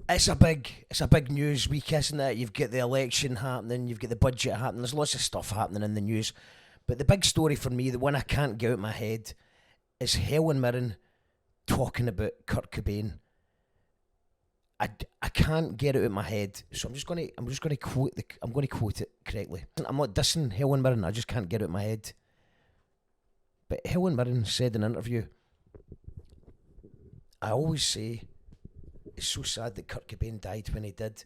It's a big news week, isn't it? You've got the election happening, you've got the budget happening. There's lots of stuff happening in the news, but the big story for me, the one I can't get out of my head, is Helen Mirren talking about Kurt Cobain. I can't get it out of my head, so I'm just gonna quote it correctly. I'm not dissing Helen Mirren. I just can't get it out of my head. But Helen Mirren said in an interview, "I always say it's so sad that Kurt Cobain died when he did,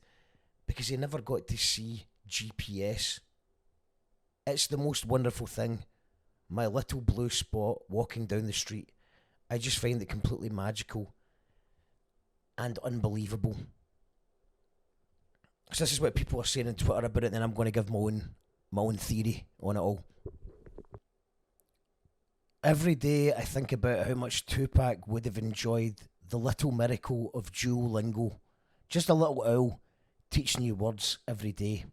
because he never got to see GPS. It's the most wonderful thing. My little blue spot walking down the street. I just find it completely magical and unbelievable." So this is what people are saying on Twitter about it, and then I'm going to give my own theory on it all. Every day I think about how much Tupac would have enjoyed the little miracle of Duolingo. Just a little owl teaching you words every day.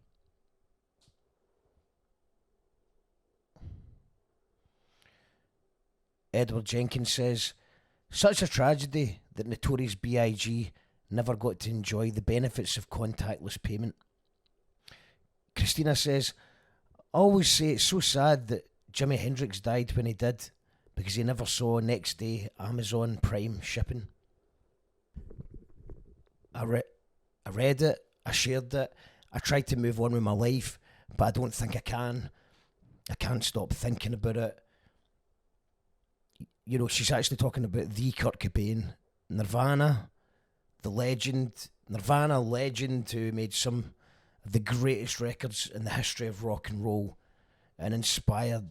Edward Jenkins says, such a tragedy that Notorious B.I.G. never got to enjoy the benefits of contactless payment. Christina says, I always say it's so sad that Jimi Hendrix died when he did, because he never saw next day Amazon Prime shipping. I read it, I shared it, I tried to move on with my life, but I don't think I can. I can't stop thinking about it. You know, she's actually talking about the Kurt Cobain, Nirvana, the legend, Nirvana legend who made some of the greatest records in the history of rock and roll and inspired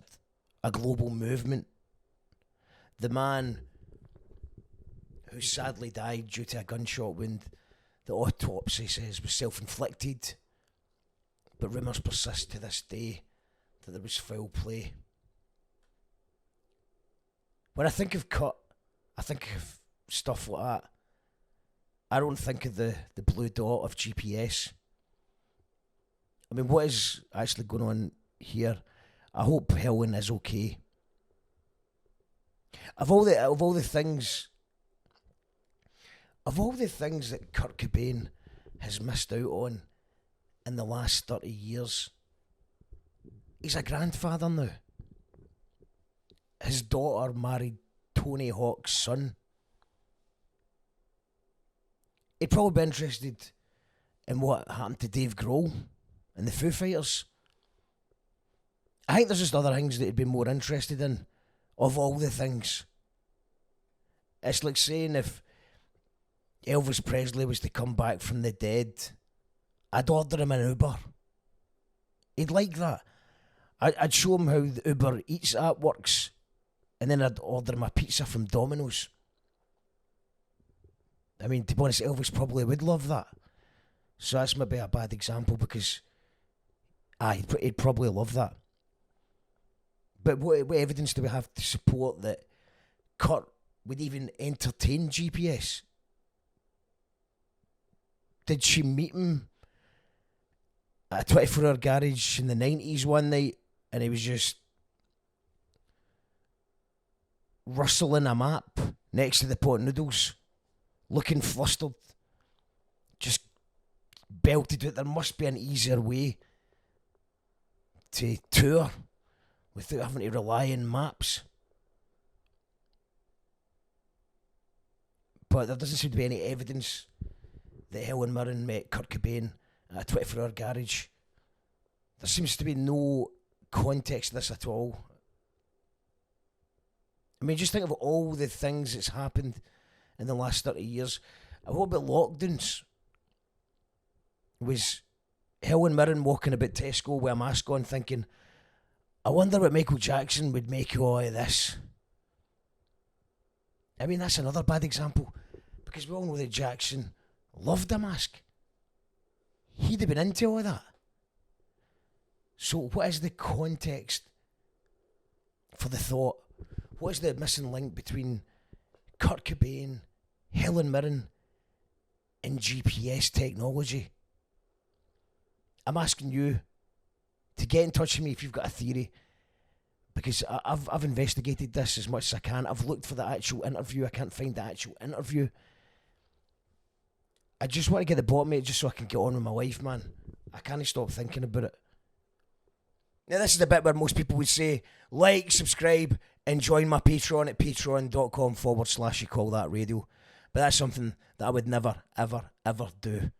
a global movement. The man who sadly died due to a gunshot wound, the autopsy says was self-inflicted, but rumours persist to this day that there was foul play. When I think of Kurt, I think of stuff like that. I don't think of the blue dot of GPS. I mean, what is actually going on here? I hope Helen is okay. Of all the things that Kurt Cobain has missed out on in the last 30 years, he's a grandfather now. His daughter married Tony Hawk's son. He'd probably be interested in what happened to Dave Grohl and the Foo Fighters. I think there's just other things that he'd be more interested in, of all the things. It's like saying if Elvis Presley was to come back from the dead, I'd order him an Uber. He'd like that. I'd show him how the Uber Eats app works, and then I'd order him a pizza from Domino's. I mean, to be honest, Elvis probably would love that. So that's maybe a bad example because he'd probably love that. But what evidence do we have to support that Kurt would even entertain GPS? Did she meet him at a 24-hour garage in the 90s one night and he was just rustling a map next to the pot of noodles, looking flustered, just belted it? There must be an easier way to tour without having to rely on maps. But there doesn't seem to be any evidence that Helen Mirren met Kurt Cobain at a 24-hour garage. There seems to be no context to this at all. I mean, just think of all the things that's happened in the last 30 years. What about lockdowns? Was Helen Mirren walking about Tesco with a mask on thinking, I wonder what Michael Jackson would make of all of this? I mean, that's another bad example, because we all know that Jackson loved a mask. He'd have been into all of that. So what is the context for the thought? What is the missing link between Kurt Cobain, Helen Mirren, and GPS technology? I'm asking you to get in touch with me if you've got a theory, because I've investigated this as much as I can. I've looked for the actual interview. I can't find the actual interview. I just want to get the bottom of it just so I can get on with my life, man. I can't stop thinking about it. Now, this is the bit where most people would say, like, subscribe, and join my Patreon at patreon.com/YouCallThatRadio. But that's something that I would never, ever, ever do.